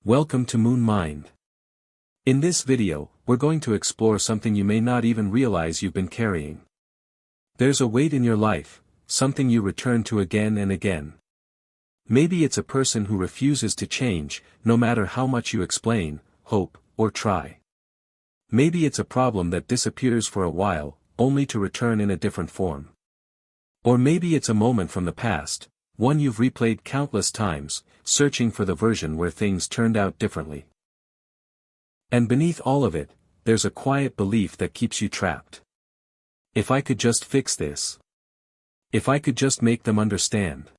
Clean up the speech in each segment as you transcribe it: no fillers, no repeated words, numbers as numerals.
Welcome to Moon Mind. In this video, we're going to explore something you may not even realize you've been carrying. There's a weight in your life, something you return to again and again. Maybe it's a person who refuses to change, no matter how much you explain, hope, or try. Maybe it's a problem that disappears for a while, only to return in a different form. Or maybe it's a moment from the past, one you've replayed countless times, searching for the version where things turned out differently. And beneath all of it, there's a quiet belief that keeps you trapped. If I could just fix this. If I could just make them understand.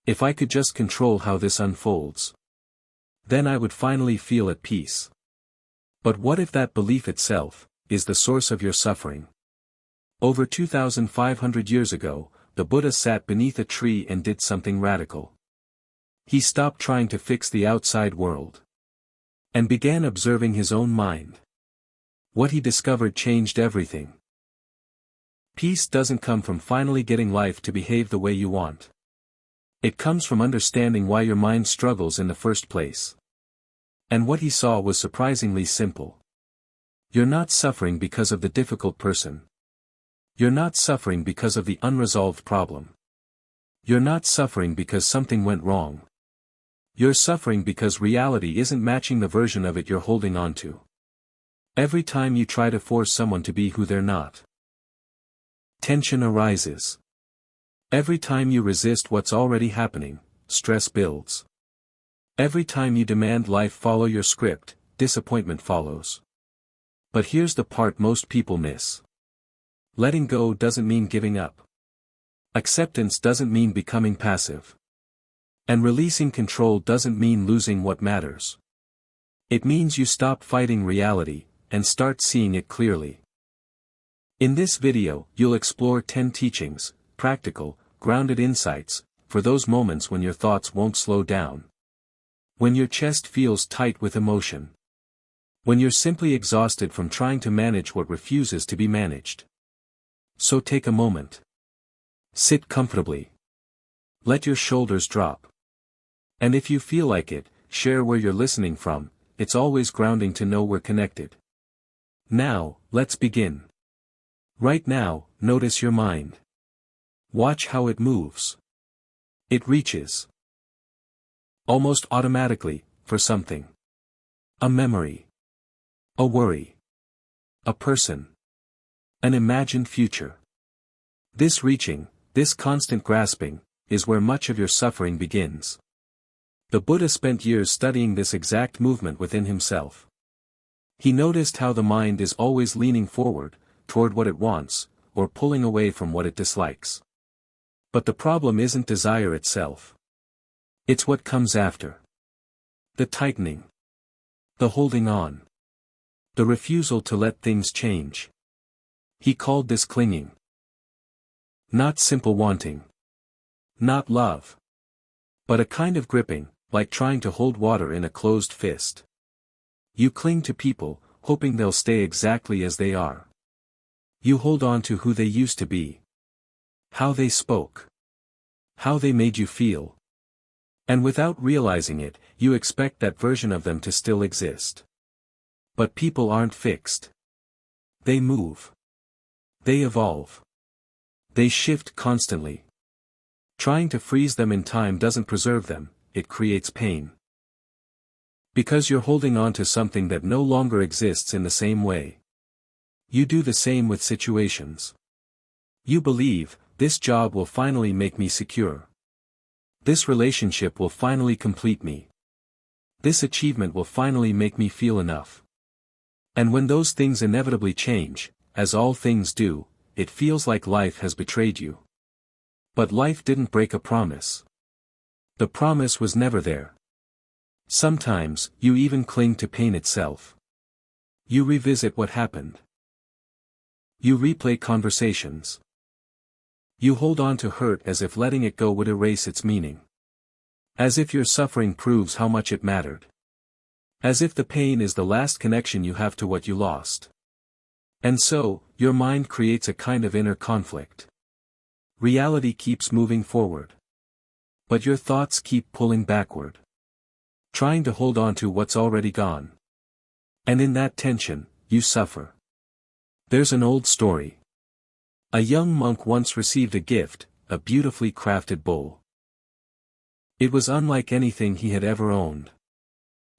If I could just control how this unfolds. Then I would finally feel at peace. But what if that belief itself is the source of your suffering? Over 2,500 years ago, the Buddha sat beneath a tree and did something radical. He stopped trying to fix the outside world. And began observing his own mind. What he discovered changed everything. Peace doesn't come from finally getting life to behave the way you want. It comes from understanding why your mind struggles in the first place. And what he saw was surprisingly simple. You're not suffering because of the difficult person. You're not suffering because of the unresolved problem. You're not suffering because something went wrong. You're suffering because reality isn't matching the version of it you're holding on to. Every time you try to force someone to be who they're not, tension arises. Every time you resist what's already happening, stress builds. Every time you demand life follow your script, disappointment follows. But here's the part most people miss. Letting go doesn't mean giving up. Acceptance doesn't mean becoming passive. And releasing control doesn't mean losing what matters. It means you stop fighting reality, and start seeing it clearly. In this video, you'll explore 10 teachings, practical, grounded insights, for those moments when your thoughts won't slow down. When your chest feels tight with emotion. When you're simply exhausted from trying to manage what refuses to be managed. So take a moment. Sit comfortably. Let your shoulders drop. And if you feel like it, share where you're listening from. It's always grounding to know we're connected. Now, let's begin. Right now, notice your mind. Watch how it moves. It reaches. Almost automatically, for something. A memory. A worry. A person. An imagined future. This reaching, this constant grasping, is where much of your suffering begins. The Buddha spent years studying this exact movement within himself. He noticed how the mind is always leaning forward, toward what it wants, or pulling away from what it dislikes. But the problem isn't desire itself. It's what comes after. The tightening. The holding on. The refusal to let things change. He called this clinging. Not simple wanting. Not love. But a kind of gripping, like trying to hold water in a closed fist. You cling to people, hoping they'll stay exactly as they are. You hold on to who they used to be. How they spoke. How they made you feel. And without realizing it, you expect that version of them to still exist. But people aren't fixed. They move. They evolve. They shift constantly. Trying to freeze them in time doesn't preserve them, it creates pain. Because you're holding on to something that no longer exists in the same way. You do the same with situations. You believe, this job will finally make me secure. This relationship will finally complete me. This achievement will finally make me feel enough. And when those things inevitably change, as all things do, it feels like life has betrayed you. But life didn't break a promise. The promise was never there. Sometimes, you even cling to pain itself. You revisit what happened. You replay conversations. You hold on to hurt as if letting it go would erase its meaning. As if your suffering proves how much it mattered. As if the pain is the last connection you have to what you lost. And so, your mind creates a kind of inner conflict. Reality keeps moving forward. But your thoughts keep pulling backward. trying to hold on to what's already gone. And in that tension, you suffer. There's an old story. A young monk once received a gift, a beautifully crafted bowl. It was unlike anything he had ever owned.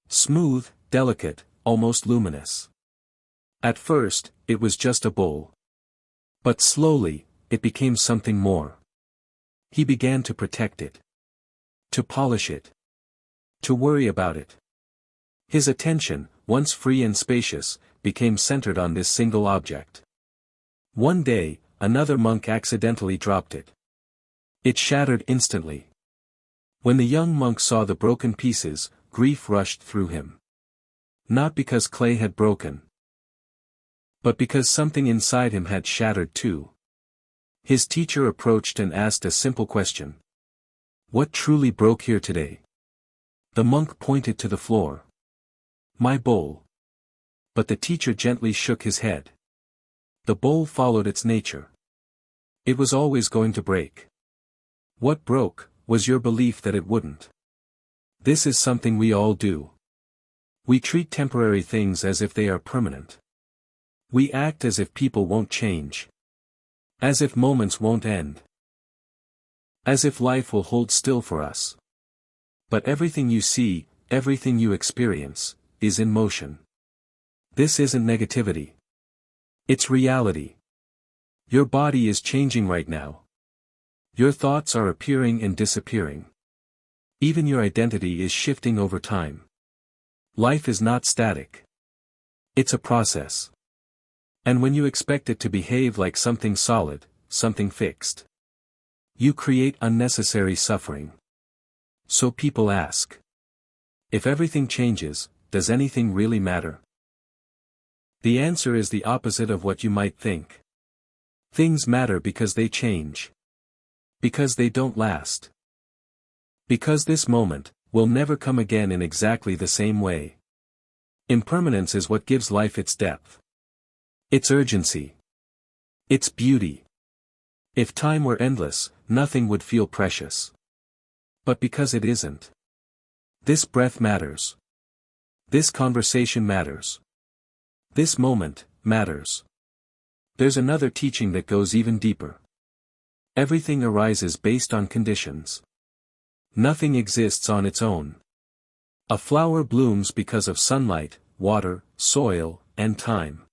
Smooth, delicate, almost luminous. At first, it was just a bowl. But slowly, it became something more. He began to protect it. To polish it. To worry about it. His attention, once free and spacious, became centered on this single object. One day, another monk accidentally dropped it. It shattered instantly. When the young monk saw the broken pieces, grief rushed through him. Not because clay had broken, but because something inside him had shattered too. His teacher approached and asked a simple question. What truly broke here today? The monk pointed to the floor. My bowl. But the teacher gently shook his head. The bowl followed its nature. It was always going to break. What broke was your belief that it wouldn't. This is something we all do. We treat temporary things as if they are permanent. We act as if people won't change. As if moments won't end. As if life will hold still for us. But everything you see, everything you experience, is in motion. This isn't negativity. It's reality. Your body is changing right now. Your thoughts are appearing and disappearing. Even your identity is shifting over time. Life is not static. It's a process. And when you expect it to behave like something solid, something fixed, you create unnecessary suffering. So people ask. If everything changes, does anything really matter? The answer is the opposite of what you might think. Things matter because they change. Because they don't last. Because this moment will never come again in exactly the same way. Impermanence is what gives life its depth. Its urgency. Its beauty. If time were endless, nothing would feel precious. But because it isn't. This breath matters. This conversation matters. This moment matters. There's another teaching that goes even deeper. Everything arises based on conditions. Nothing exists on its own. A flower blooms because of sunlight, water, soil, and time.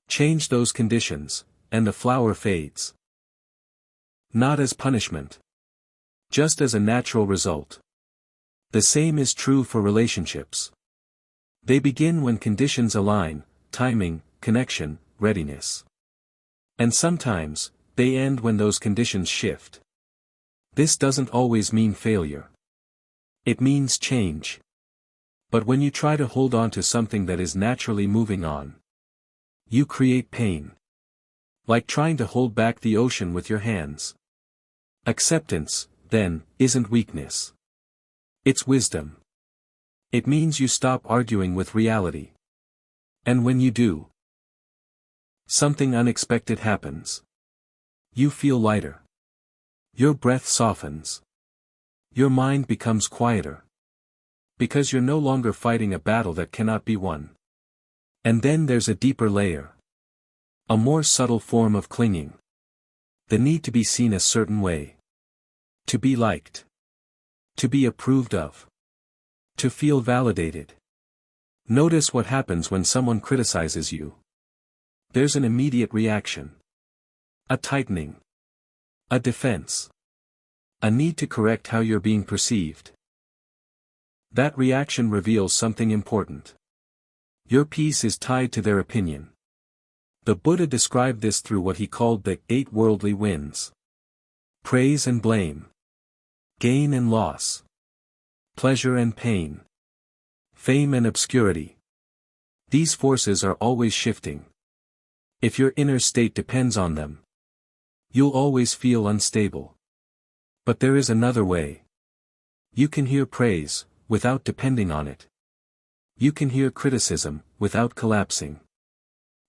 Change those conditions, and the flower fades. Not as punishment. Just as a natural result. The same is true for relationships. They begin when conditions align, timing, connection, readiness. And sometimes, they end when those conditions shift. This doesn't always mean failure. It means change. But when you try to hold on to something that is naturally moving on, you create pain. Like trying to hold back the ocean with your hands. Acceptance, then, isn't weakness. It's wisdom. It means you stop arguing with reality. And when you do, something unexpected happens. You feel lighter. Your breath softens. Your mind becomes quieter. Because you're no longer fighting a battle that cannot be won. And then there's a deeper layer. A more subtle form of clinging. The need to be seen a certain way. To be liked. To be approved of. To feel validated. Notice what happens when someone criticizes you. There's an immediate reaction. A tightening. A defense. A need to correct how you're being perceived. That reaction reveals something important. Your peace is tied to their opinion. The Buddha described this through what he called the 8 worldly winds. Praise and blame. Gain and loss. Pleasure and pain. Fame and obscurity. These forces are always shifting. If your inner state depends on them, you'll always feel unstable. But there is another way. You can hear praise, without depending on it. You can hear criticism, without collapsing.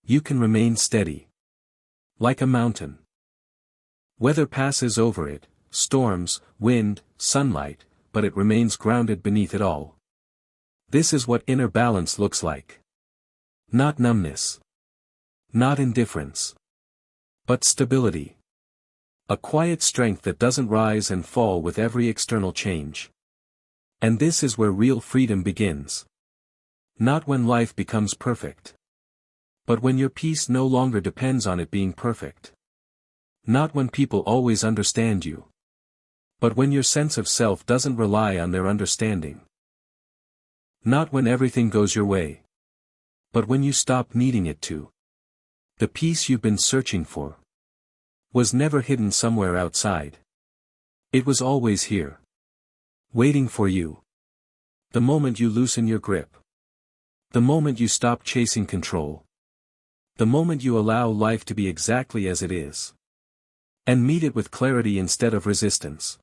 You can remain steady. Like a mountain. Weather passes over it, storms, wind, sunlight, but it remains grounded beneath it all. This is what inner balance looks like. Not numbness. Not indifference. But stability. A quiet strength that doesn't rise and fall with every external change. And this is where real freedom begins. Not when life becomes perfect. But when your peace no longer depends on it being perfect. Not when people always understand you. But when your sense of self doesn't rely on their understanding. Not when everything goes your way. But when you stop needing it to. The peace you've been searching for was never hidden somewhere outside. It was always here. Waiting for you. The moment you loosen your grip. The moment you stop chasing control. The moment you allow life to be exactly as it is. And meet it with clarity instead of resistance.